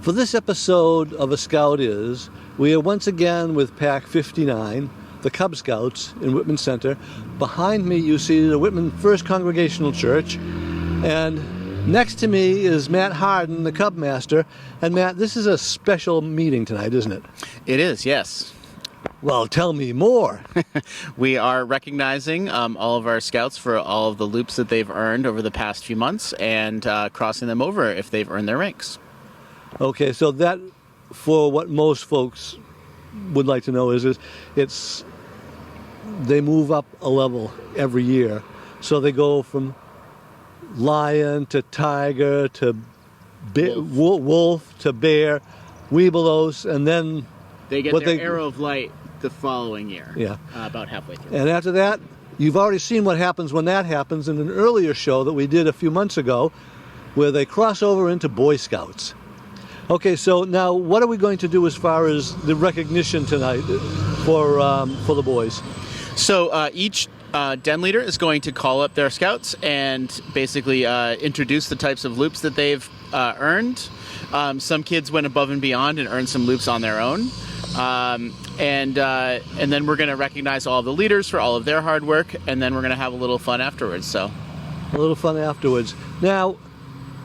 For this episode of A Scout Is, we are once again with Pack 59, the Cubscouts in Whitman Center. Behind me you see the Whitman First Congregational Church, and next to me is Matt Harden, the Cub Master. And Matt, this is a special meeting tonight, isn't it? It is, yes. Well, tell me more. We are recognizing all of our scouts for all of the loops that they've earned over the past few months and crossing them over if they've earned their ranks. Okay, so that, for what most folks would like to know, is it's they move up a level every year. So they go from lion to tiger to wolf to bear, webelos, and then they get their arrow of light the following year. Yeah, about halfway through. And after that, you've already seen what happens when that happens in an earlier show that we did a few months ago, where they cross over into Boy Scouts. Okay, so now what are we going to do as far as the recognition tonight for the boys? So each den leader is going to call up their scouts and basically introduce the types of loops that they've earned. Some kids went above and beyond and earned some loops on their own. And then we're going to recognize all the leaders for all of their hard work, and then we're going to have a little fun afterwards. So, a little fun afterwards. Now,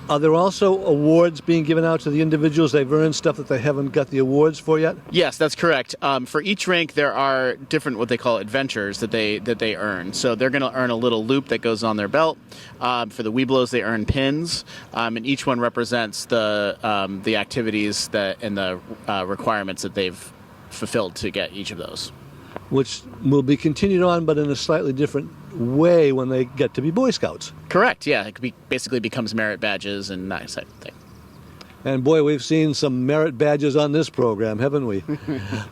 are there also awards being given out to the individuals? They've earned stuff that they haven't got the awards for yet? Yes, that's correct. For each rank, there are different what they call adventures that they earn. So they're going to earn a little loop that goes on their belt. For the webelos, they earn pins, and each one represents the activities and the requirements that they've fulfilled to get each of those. Which will be continued on, but in a slightly different way when they get to be Boy Scouts. Correct, yeah. It basically becomes merit badges and that type of thing. And boy, we've seen some merit badges on this program, haven't we?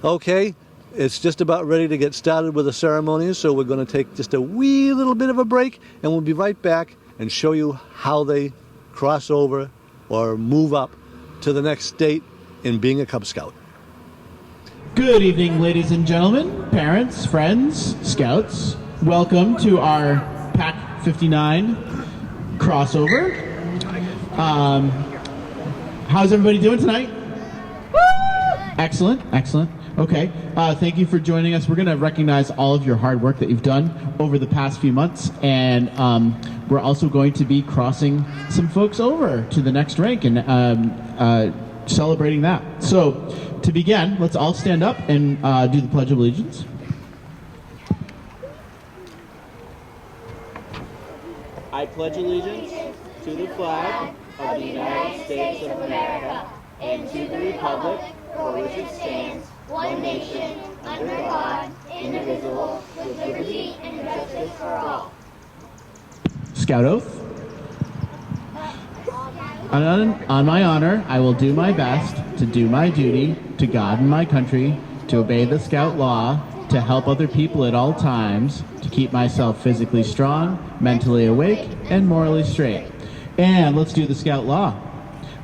Okay, it's just about ready to get started with the ceremonies, so we're going to take just a wee little bit of a break, and we'll be right back and show you how they cross over or move up to the next state in being a Cub Scout. Good evening, ladies and gentlemen, parents, friends, scouts. Welcome to our Pack 59 crossover. How's everybody doing tonight? Excellent, excellent. Okay, thank you for joining us. We're going to recognize all of your hard work that you've done over the past few months, and we're also going to be crossing some folks over to the next rank and celebrating that. So, to begin, let's all stand up and do the Pledge of Allegiance. I pledge allegiance to the flag of the United States of America and to the republic for which it stands, one nation, under God, indivisible, with liberty and justice for all. Scout oath. On my honor, I will do my best to do my duty to God and my country, to obey the Scout law, to help other people at all times, to keep myself physically strong, mentally awake, and morally straight. And let's do the Scout law.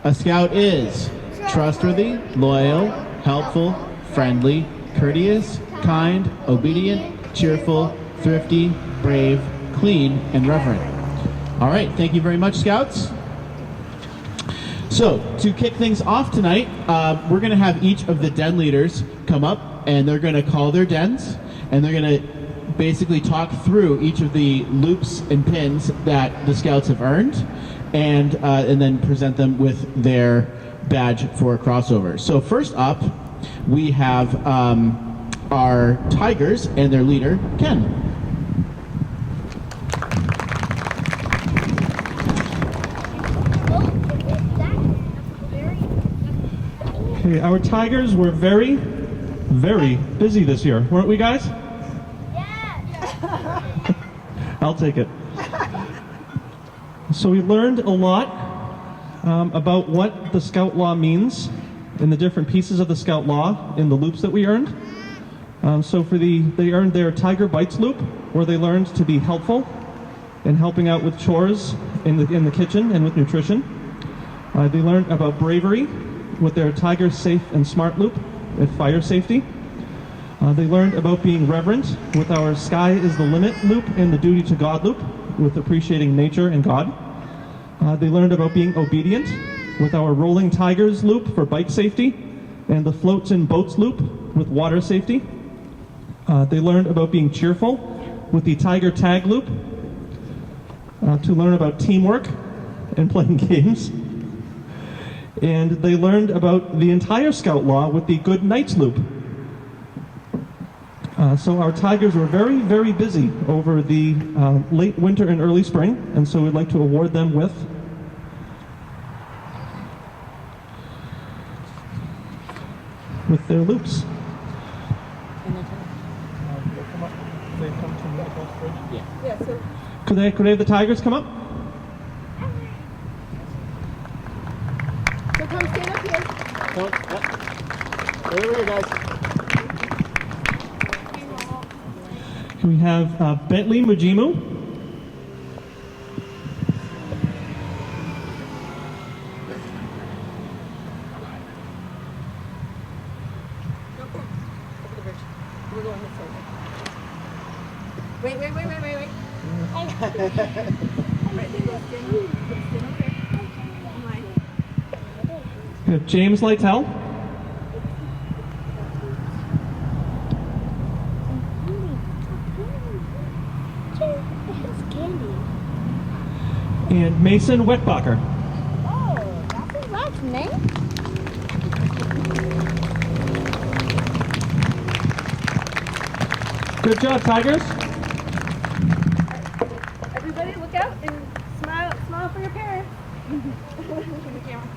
A Scout is trustworthy, loyal, helpful, friendly, courteous, kind, obedient, cheerful, thrifty, brave, clean, and reverent. All right, thank you very much, Scouts. So, to kick things off tonight, we're going to have each of the den leaders come up, and they're going to call their dens, and they're going to basically talk through each of the loops and pins that the Scouts have earned, and then present them with their badge for crossover. So first up, we have our Tigers and their leader, Ken. Okay, our Tigers were very, very busy this year, weren't we, guys? Yeah. I'll take it. So we learned a lot about what the Scout Law means in the different pieces of the Scout Law in the loops that we earned. They earned their Tiger Bites loop, where they learned to be helpful in helping out with chores in the kitchen and with nutrition. They learned about bravery with their Tiger Safe and Smart loop with fire safety. They learned about being reverent with our Sky is the Limit loop and the Duty to God loop with appreciating nature and God. They learned about being obedient with our Rolling Tigers loop for bike safety and the Floats in Boats loop with water safety. They learned about being cheerful with the Tiger Tag loop to learn about teamwork and playing games. And they learned about the entire Scout Law with the Good Nights loop. So our Tigers were very, very busy over the late winter and early spring, and so we'd like to award them with their loops. Could they have the Tigers come up? So come stand up here. Over here, guys. We have Bentley Mujimu. We're going this way. Wait. Right, they go stand up there. Come on. We have James Lytell. And Mason Wetbacher. Oh, that's his last name? Good job, Tigers. Everybody look out and smile for your parents. Turn the camera.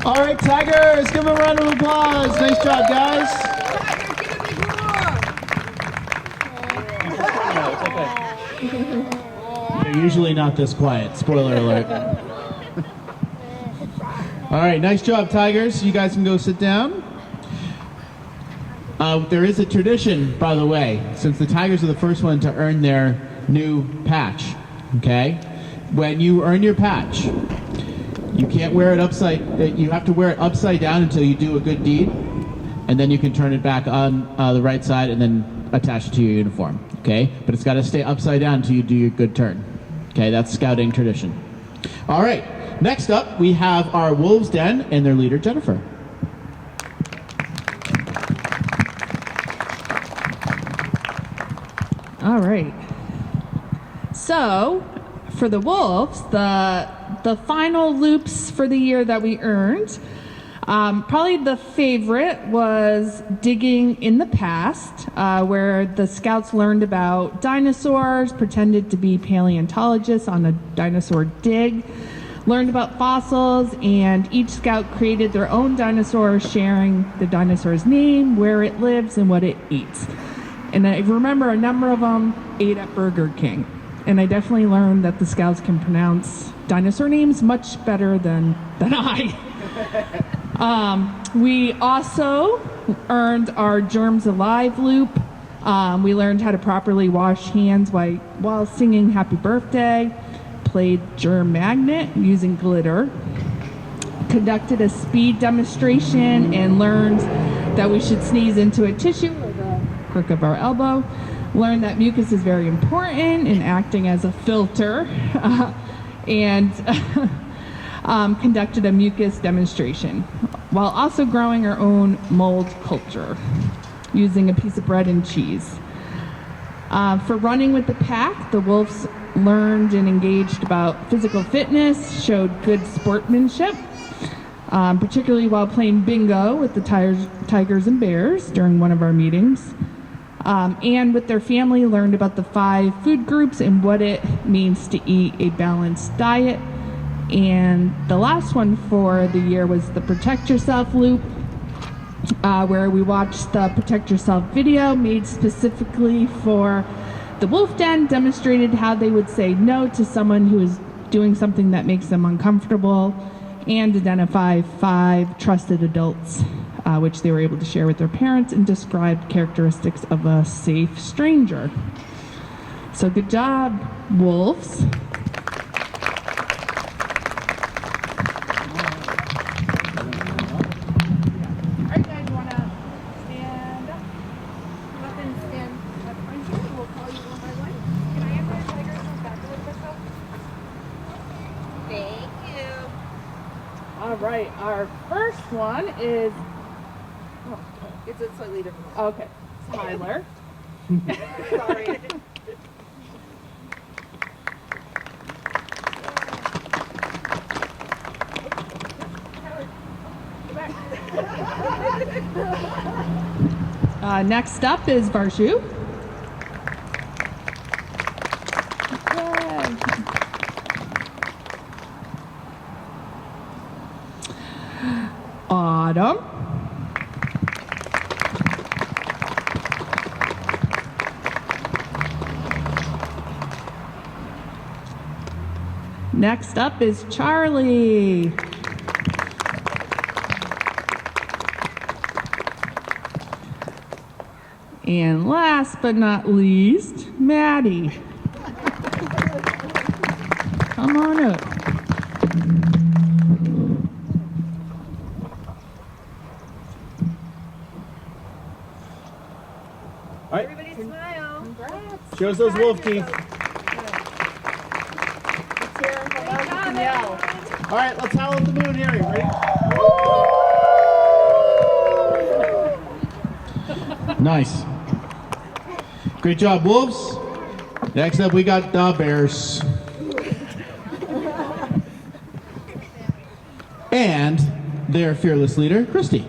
All right, Tigers, give them a round of applause. Nice job, guys. They're usually not this quiet. Spoiler alert. All right, nice job, Tigers. You guys can go sit down. There is a tradition, by the way, since the Tigers are the first one to earn their new patch, okay? When you earn your patch, you can't wear it you have to wear it upside down until you do a good deed, and then you can turn it back on the right side and then attach it to your uniform, okay? But it's got to stay upside down until you do your good turn, okay? That's scouting tradition. All right, next up we have our Wolves Den and their leader, Jennifer. All right. So, for the Wolves, the final loops for the year that we earned, probably the favorite was digging in the past, where the scouts learned about dinosaurs, pretended to be paleontologists on a dinosaur dig, learned about fossils, and each scout created their own dinosaur, sharing the dinosaur's name, where it lives, and what it eats. And I remember a number of them ate at Burger King. And I definitely learned that the scouts can pronounce dinosaur names much better than I. We also earned our Germs Alive loop. We learned how to properly wash hands while singing Happy Birthday, played Germ Magnet using glitter, conducted a speed demonstration, and learned that we should sneeze into a tissue with a crook of our elbow. Learned that mucus is very important in acting as a filter, and conducted a mucus demonstration, while also growing our own mold culture using a piece of bread and cheese. For running with the pack, the Wolves learned and engaged about physical fitness, showed good sportsmanship, particularly while playing bingo with the Tigers and Bears during one of our meetings. And with their family, learned about the 5 food groups and what it means to eat a balanced diet. And the last one for the year was the Protect Yourself loop, where we watched the Protect Yourself video made specifically for the Wolf Den, demonstrated how they would say no to someone who is doing something that makes them uncomfortable, and identify 5 trusted adults, which they were able to share with their parents, and described characteristics of a safe stranger. So good job, Wolves. Stand up. Come up and stand up front here. We'll call you one by one. right, our first one is, It's a slightly different. okay, Tyler. Sorry. Next up is Varshu. Autumn. Next up is Charlie. And last but not least, Maddie. Come on up. All right, Everybody smile. show us those wolf teeth. All right, let's howl at the moon here. You ready? Nice. Great job, wolves. Next up, we got the bears. And their fearless leader, Christy.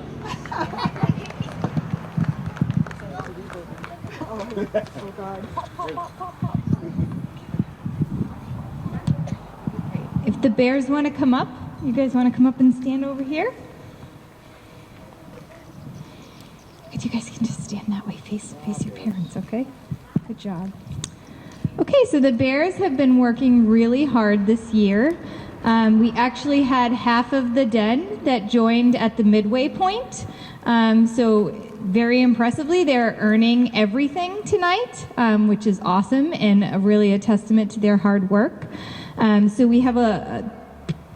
If the bears want to come up, you guys want to come up and stand over here? If you guys can just stand that way, face your parents, okay? Good job. Okay, so the bears have been working really hard this year. We actually had half of the den that joined at the midway point. So very impressively, they're earning everything tonight, which is awesome and really a testament to their hard work. So we have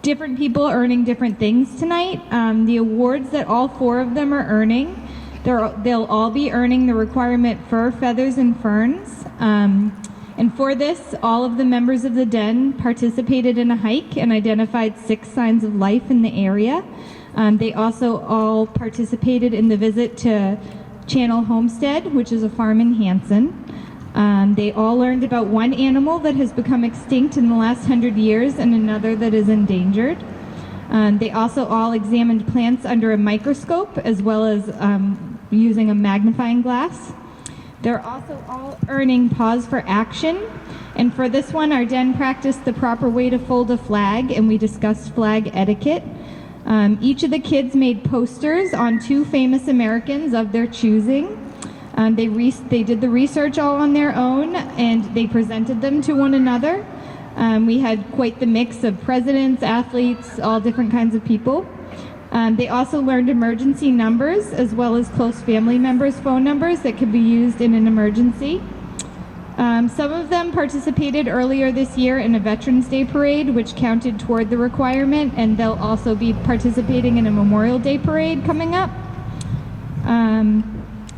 different people earning different things tonight. The awards that all four of them are earning, they'll all be earning the requirement fur, feathers, and ferns. And for this, all of the members of the den participated in a hike and identified 6 signs of life in the area. They also all participated in the visit to Channel Homestead, which is a farm in Hanson. They all learned about one animal that has become extinct in the last 100 years and another that is endangered. They also all examined plants under a microscope as well as using a magnifying glass. They're also all earning pause for action. And for this one, our den practiced the proper way to fold a flag, and we discussed flag etiquette. Each of the kids made posters on 2 famous Americans of their choosing. They did the research all on their own, and they presented them to one another. We had quite the mix of presidents, athletes, all different kinds of people. They also learned emergency numbers as well as close family members' phone numbers that could be used in an emergency. Some of them participated earlier this year in a Veterans Day parade, which counted toward the requirement, and they'll also be participating in a Memorial Day parade coming up.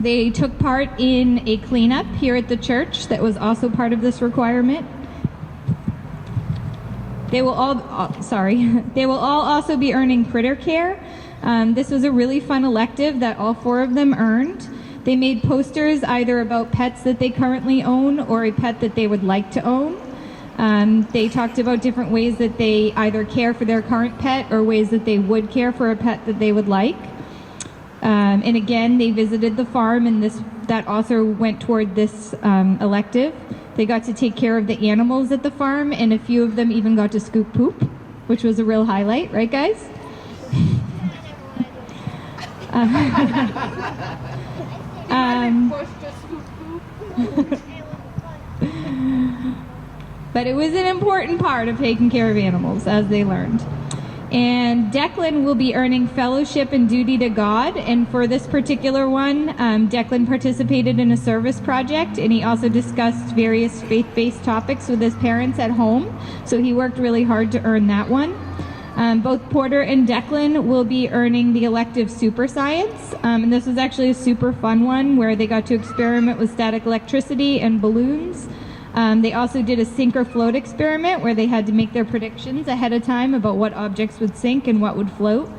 They took part in a cleanup here at the church that was also part of this requirement. They will all also be earning critter care. This was a really fun elective that all 4 of them earned. They made posters either about pets that they currently own or a pet that they would like to own. They talked about different ways that they either care for their current pet or ways that they would care for a pet that they would like. And again, they visited the farm, and that also went toward this elective. They got to take care of the animals at the farm, and a few of them even got to scoop poop, which was a real highlight, right, guys? But it was an important part of taking care of animals, as they learned. And Declan will be earning fellowship and duty to God. And for this particular one, Declan participated in a service project, and he also discussed various faith-based topics with his parents at home. So he worked really hard to earn that one. Both Porter and Declan will be earning the elective super science. And this was actually a super fun one where they got to experiment with static electricity and balloons. They also did a sink or float experiment where they had to make their predictions ahead of time about what objects would sink and what would float.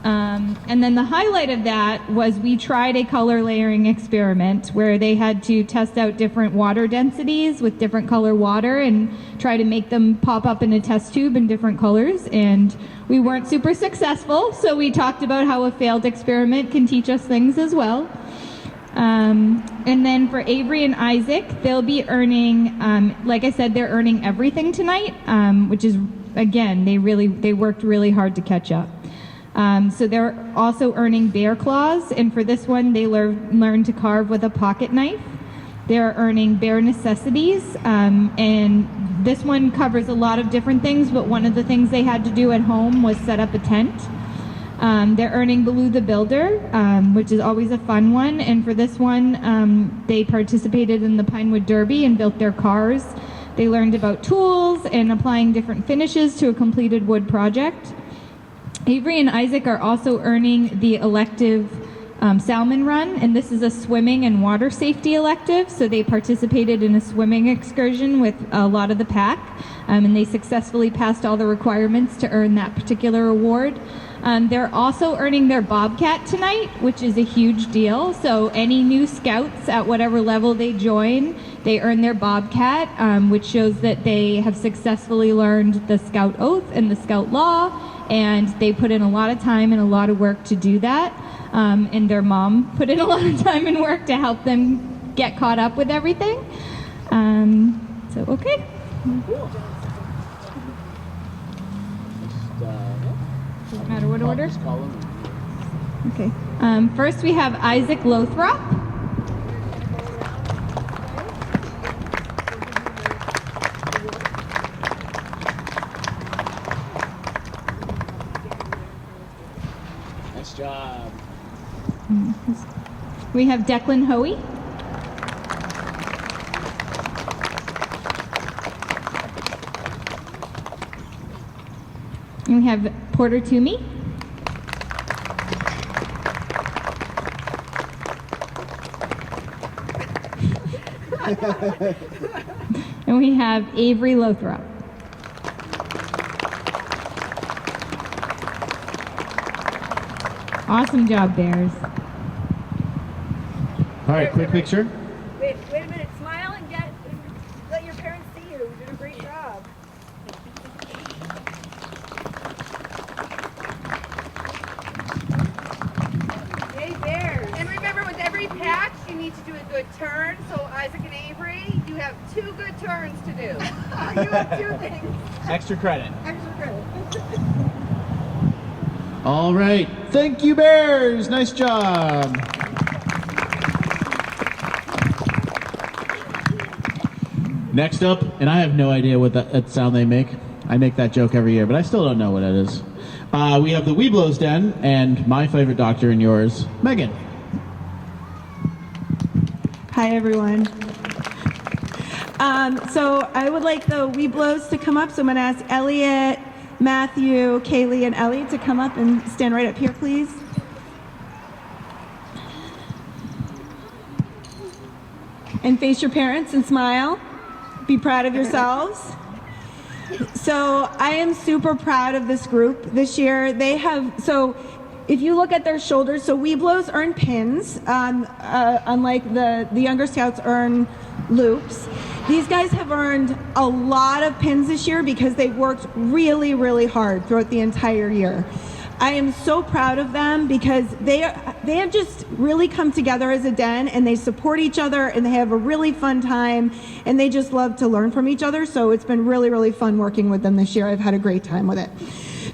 And then the highlight of that was we tried a color layering experiment where they had to test out different water densities with different color water and try to make them pop up in a test tube in different colors. And we weren't super successful, so we talked about how a failed experiment can teach us things as well. And then for Avery and Isaac, they'll be earning, like I said, they're earning everything tonight, which is, again, they worked really hard to catch up. So they're also earning bear claws, and for this one, they learned to carve with a pocket knife. They're earning bare necessities, and this one covers a lot of different things, but one of the things they had to do at home was set up a tent. They're earning Baloo the Builder, which is always a fun one, and for this one, they participated in the Pinewood Derby and built their cars. They learned about tools and applying different finishes to a completed wood project. Avery and Isaac are also earning the elective salmon run, and this is a swimming and water safety elective, so they participated in a swimming excursion with a lot of the pack, and they successfully passed all the requirements to earn that particular award. They're also earning their Bobcat tonight, which is a huge deal, so any new scouts at whatever level they join, they earn their Bobcat, which shows that they have successfully learned the Scout Oath and the Scout Law, and they put in a lot of time and a lot of work to do that. And their mom put in a lot of time and work to help them get caught up with everything. So, okay. Cool. Doesn't matter what order? Just call them. Okay. First we have Isaac Lothrop. Nice job. We have Declan Hoey. And we have Porter Toomey. And we have Avery Lothrop. Awesome job, Bears. All right, quick picture. Wait a minute. Smile and let your parents see you. You did a great job. Yay, Bears. And remember, with every patch, you need to do a good turn. So Isaac and Avery, you have 2 good turns to do. You have 2 things. Extra credit. Extra credit. All right, thank you, Bears. Nice job. Next up, and I have no idea what that sound they make. I make that joke every year, but I still don't know what it is. We have the Weeblos Den and my favorite doctor and yours, Megan. Hi, everyone. So I would like the Weeblos to come up. So I'm going to ask Elliot, Matthew, Kaylee, and Ellie to come up and stand right up here, please. And face your parents and smile. Be proud of yourselves. So I am super proud of this group this year. They have, so if you look at their shoulders, so Weeblos earn pins, unlike the younger scouts earn loops. These guys have earned a lot of pins this year because they've worked really, really hard throughout the entire year. I am so proud of them because they have just really come together as a den, and they support each other, and they have a really fun time, and they just love to learn from each other. So it's been really, really fun working with them this year. I've had a great time with it.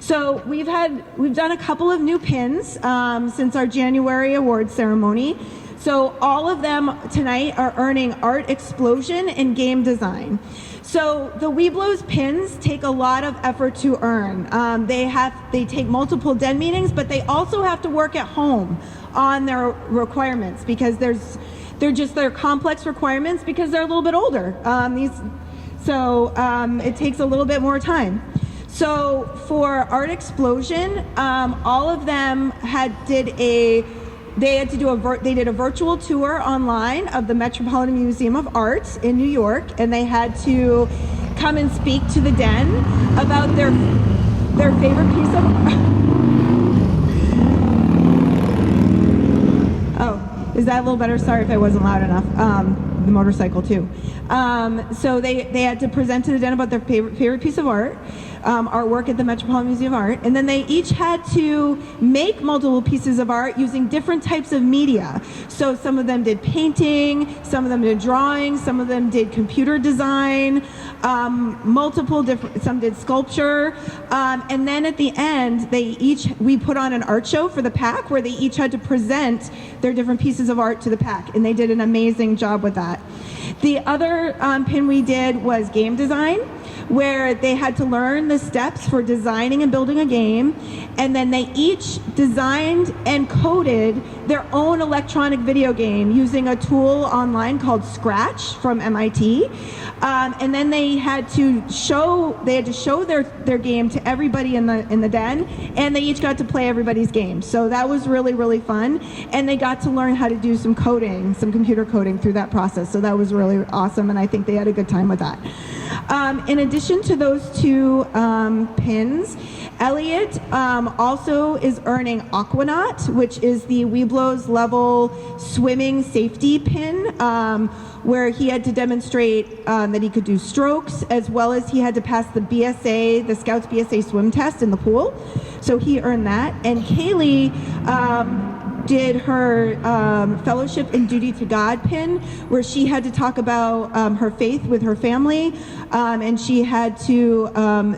So we've done a couple of new pins since our January awards ceremony. So all of them tonight are earning Art Explosion and Game Design. So the Weeblos pins take a lot of effort to earn. They take multiple den meetings, but they also have to work at home on their requirements because they're complex requirements because they're a little bit older. It takes a little bit more time. So for Art Explosion, all of them did a they had to do they did a virtual tour online of the Metropolitan Museum of Art in New York, and they had to come and speak to the Den about their favorite piece of Oh, is that a little better? Sorry if I wasn't loud enough. The motorcycle too. So they had to present to the Den about their favorite piece of art, artwork at the Metropolitan Museum of Art, and then they each had to make multiple pieces of art using different types of media. So some of them did painting, some of them did drawing, some of them did computer design, some did sculpture, and then at the end we put on an art show for the pack where they each had to present their different pieces of art to the pack, and they did an amazing job with that. The other pin we did was game design, where they had to learn the steps for designing and building a game, and then they each designed and coded their own electronic video game using a tool online called Scratch from MIT. And then they had to show their game to everybody in the Den, and they each got to play everybody's game. So that was really, really fun, and they got to learn how to do some coding, some computer coding through that process. So that was really awesome, and I think they had a good time with that. In addition to those two pins, Elliot also is earning Aquanaut, which is the Weeblos level swimming safety pin, where he had to demonstrate that he could do strokes, as well as he had to pass the BSA, the Scouts BSA swim test in the pool. So he earned that. And Kaylee did her fellowship and duty to God pin, where she had to talk about her faith with her family, and she had to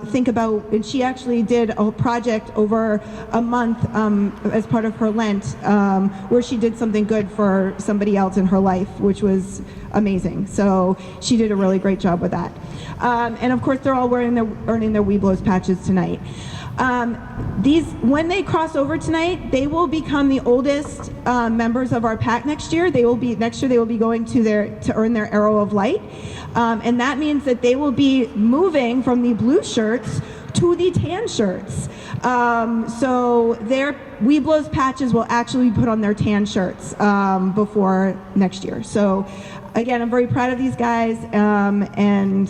think about, and she actually did a project over a month as part of her Lent, where she did something good for somebody else in her life, which was amazing. So she did a really great job with that. And of course, they're all earning their Weeblos patches tonight. When they cross over tonight, they will become the oldest members of our pack next year. Next year they will be going to earn their Arrow of Light, and that means that they will be moving from the blue shirts to the tan shirts. So their Weeblos patches will actually be put on their tan shirts before next year. So again, I'm very proud of these guys, and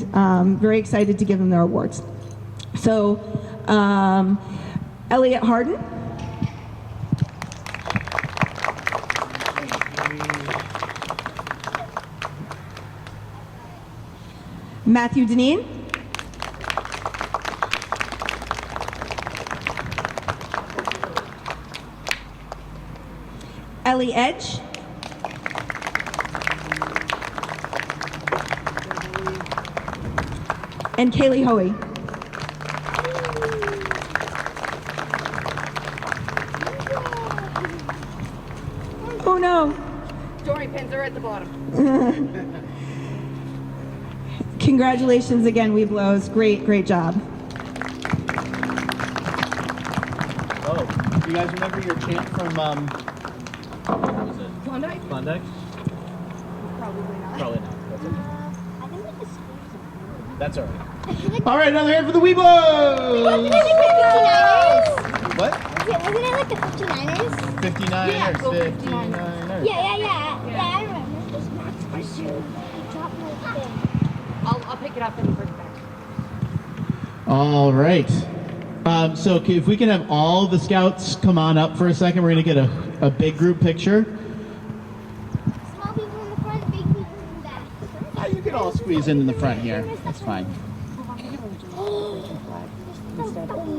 very excited to give them their awards. So Elliot Harden, Matthew Deneen, Ellie Edge, and Kaylee Hoey. Oh no. Story pins are at the bottom. Congratulations again, Weeblos. Great job. Oh, do you guys remember your chant from what was it? Klondike? Klondike? Probably not. Probably not. That's okay. I think like the school's That's alright. I feel like All right, another hand for the wasn't Weeblos! it like the 59ers? What? Wasn't it like the 59ers? 59ers. Yeah, go 59ers. Yeah, I remember. There's Max Pursuit. Drop my thing. I'll pick it up and bring it back. All right. So if we can have all the Scouts come on up for a second, we're going to get a big group picture. Small people in the front, big people in the back. You can all squeeze in the front here. That's fine.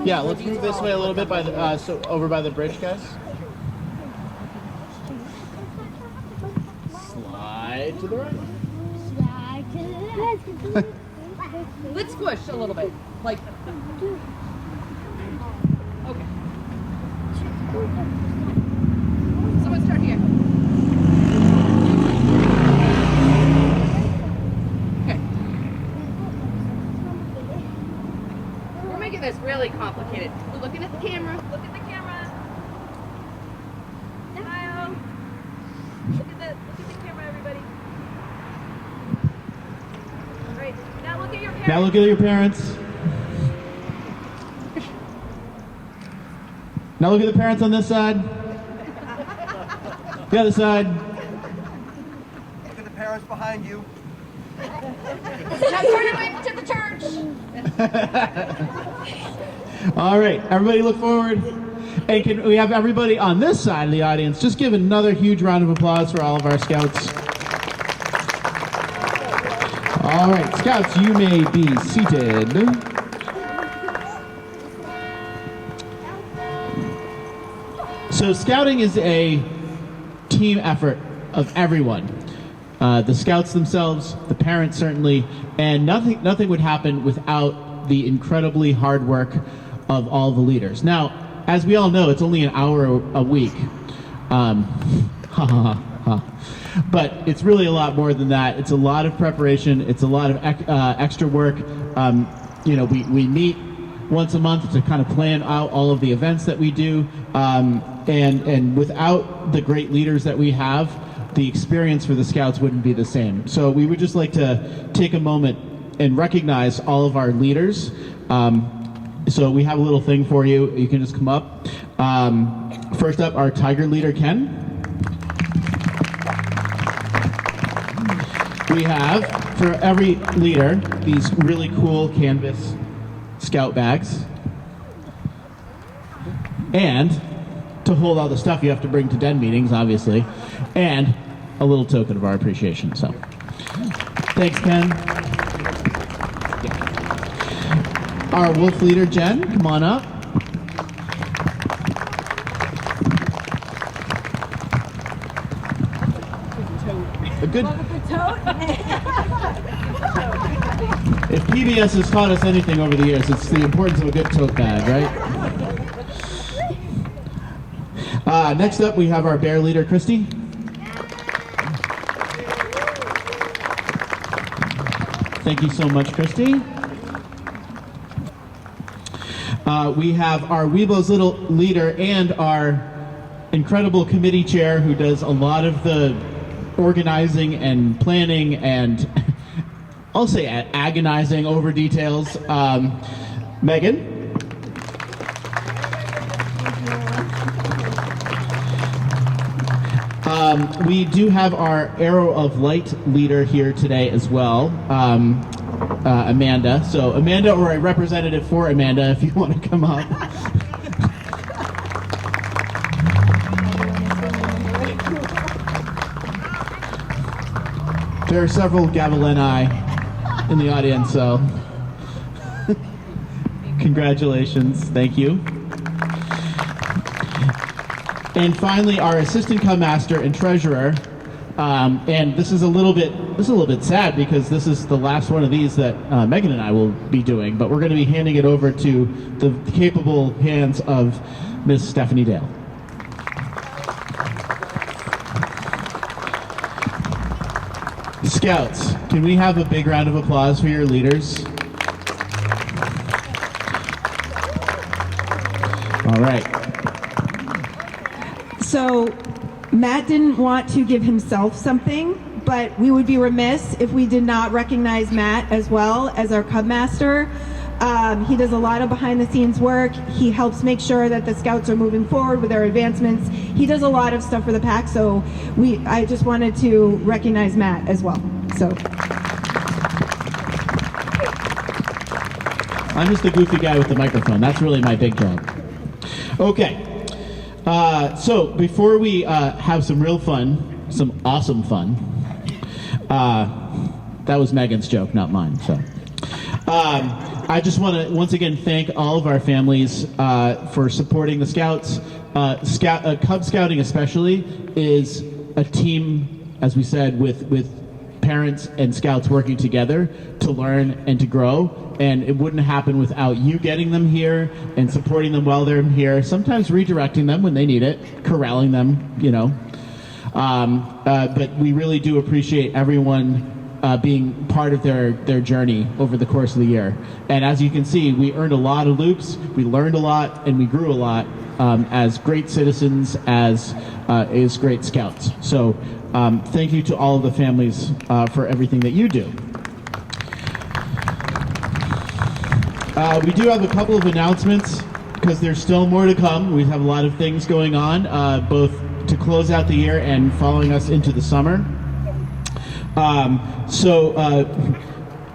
Yeah, let's move this way a little bit by the so over by the bridge, guys. Slide to the right. Let's squish a little bit. Like, okay. Someone start here. Okay. We're making this really complicated. We're looking at the camera. Look at the camera. Smile. Look at the camera, everybody. Great. Now look at your parents. Now look at your parents. Now look at the parents on this side. The other side. Look at the parents behind you. Now turn away to the church. All right, everybody look forward. And can we have everybody on this side of the audience just give another huge round of applause for all of our scouts. All right, scouts, you may be seated. So scouting is a team effort of everyone. The scouts themselves, the parents certainly, and nothing would happen without the incredibly hard work of all the leaders. Now, as we all know, it's only an hour a week. But it's really a lot more than that. It's a lot of preparation. It's a lot of extra work. We meet once a month to kind of plan out all of the events that we do. And without the great leaders that we have, the experience for the Scouts wouldn't be the same. So we would just like to take a moment and recognize all of our leaders. So we have a little thing for you. You can just come up. First up, our Tiger leader, Ken. We have, for every leader, these really cool canvas Scout bags. And to hold all the stuff you have to bring to den meetings, obviously. And a little token of our appreciation. So, thanks, Ken. Our wolf leader, Jen, come on up. A good. If PBS has taught us anything over the years, it's the importance of a good tote bag, right? Next up, we have our bear leader, Christy. Thank you so much, Christy. We have our Weebo's little leader and our incredible committee chair who does a lot of the organizing and planning and I'll say agonizing over details. Megan. We do have our Arrow of Light leader here today as well, Amanda. So Amanda, or a representative for Amanda, if you want to come up. There are several Gaveleni in the audience, so congratulations, thank you. And finally, our assistant Cub master and treasurer, and this is a little bit sad because this is the last one of these that Megan and I will be doing, but we're going to be handing it over to the capable hands of Miss Stephanie Dale. Scouts, can we have a big round of applause for your leaders? All right. So Matt didn't want to give himself something, but we would be remiss if we did not recognize Matt as well as our Cub Master. He does a lot of behind the scenes work. He helps make sure that the Scouts are moving forward with their advancements. He does a lot of stuff for the pack, so I just wanted to recognize Matt as well. So I'm just the goofy guy with the microphone. That's really my big job. Okay. So before we have some real fun, some awesome fun, that was Megan's joke, not mine. So I just want to once again thank all of our families for supporting the Scouts. Cub Scouting especially is a team, as we said, with parents and Scouts working together to learn and to grow. And it wouldn't happen without you getting them here and supporting them while they're here, sometimes redirecting them when they need it, corralling them, you know. But we really do appreciate everyone being part of their journey over the course of the year. And as you can see, we earned a lot of loops, we learned a lot, and we grew a lot as great citizens, as great Scouts. So thank you to all of the families for everything that you do. We do have a couple of announcements because there's still more to come. We have a lot of things going on, both to close out the year and following us into the summer.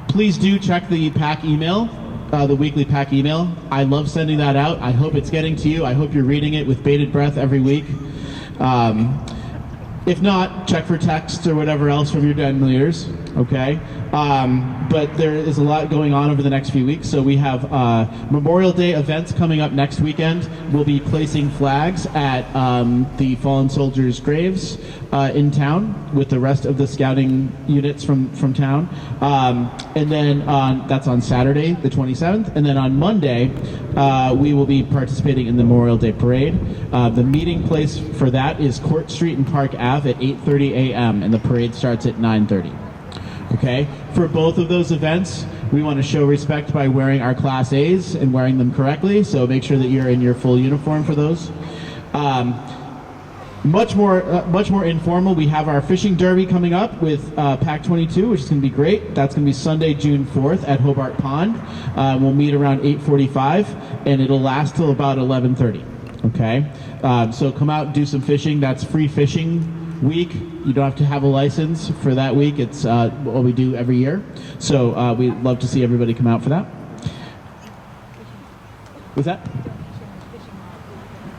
Please do check the pack email, the weekly pack email. I love sending that out. I hope it's getting to you. I hope you're reading it with bated breath every week. If not, check for texts or whatever else from your den leaders, okay? But there is a lot going on over the next few weeks. So we have Memorial Day events coming up next weekend. We'll be placing flags at the fallen soldiers' graves in town with the rest of the scouting units from town. And then that's on Saturday, the 27th. And then on Monday, we will be participating in the Memorial Day Parade. The meeting place for that is Court Street and Park Ave at 8:30 a.m. and the parade starts at 9:30. Okay, for both of those events, we want to show respect by wearing our Class A's and wearing them correctly, so make sure that you're in your full uniform for those. Much more informal, we have our fishing derby coming up with Pack 22, which is going to be great. That's going to be Sunday, June 4th at Hobart Pond. We'll meet around 8:45, and it'll last till about 11:30. Okay, so come out and do some fishing. That's free fishing week. You don't have to have a license for that week. It's what we do every year. So we'd love to see everybody come out for that. What's that?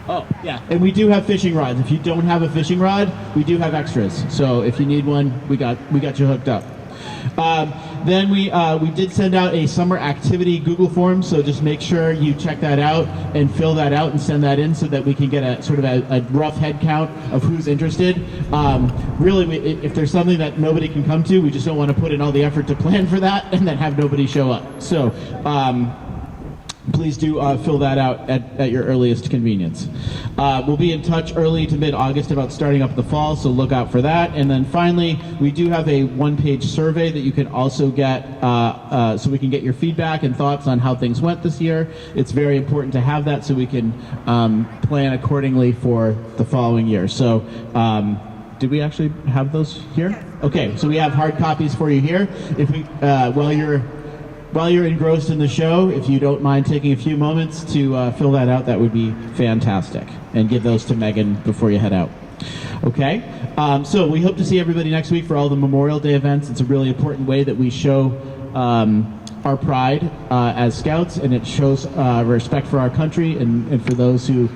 Oh, yeah. And we do have fishing rods. If you don't have a fishing rod, we do have extras. So if you need one, we got you hooked up. Then we did send out a summer activity Google form, so just make sure you check that out and fill that out and send that in so that we can get a sort of a rough head count of who's interested. Really, if there's something that nobody can come to, we just don't want to put in all the effort to plan for that and then have nobody show up. So please do fill that out at your earliest convenience. We'll be in touch early to mid-August about starting up the fall, so look out for that. And then finally, we do have a one-page survey that you can also get so we can get your feedback and thoughts on how things went this year. It's very important to have that so we can plan accordingly for the following year. So did we actually have those here? Okay, so we have hard copies for you here. If we, while you're engrossed in the show, if you don't mind taking a few moments to fill that out, that would be fantastic. And give those to Megan before you head out. Okay? So we hope to see everybody next week for all the Memorial Day events. It's a really important way that we show our pride as Scouts, and it shows respect for our country and for those who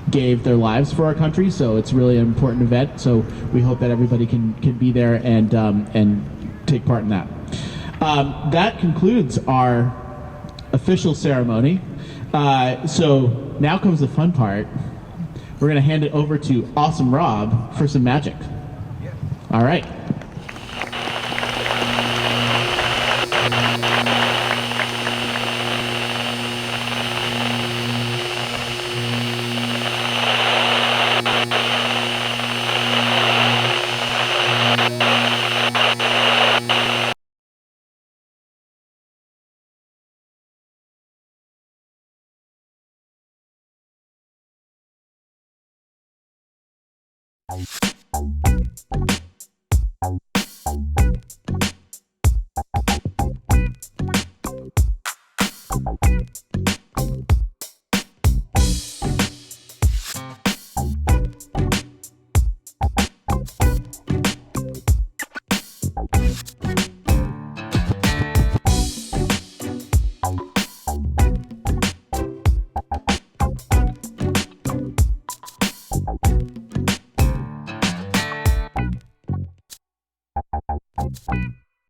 gave their lives for our country. So it's really an important event. So we hope that everybody can be there and take part in that. That concludes our official ceremony. So now comes the fun part. We're going to hand it over to Awesome Rob for some magic. All right.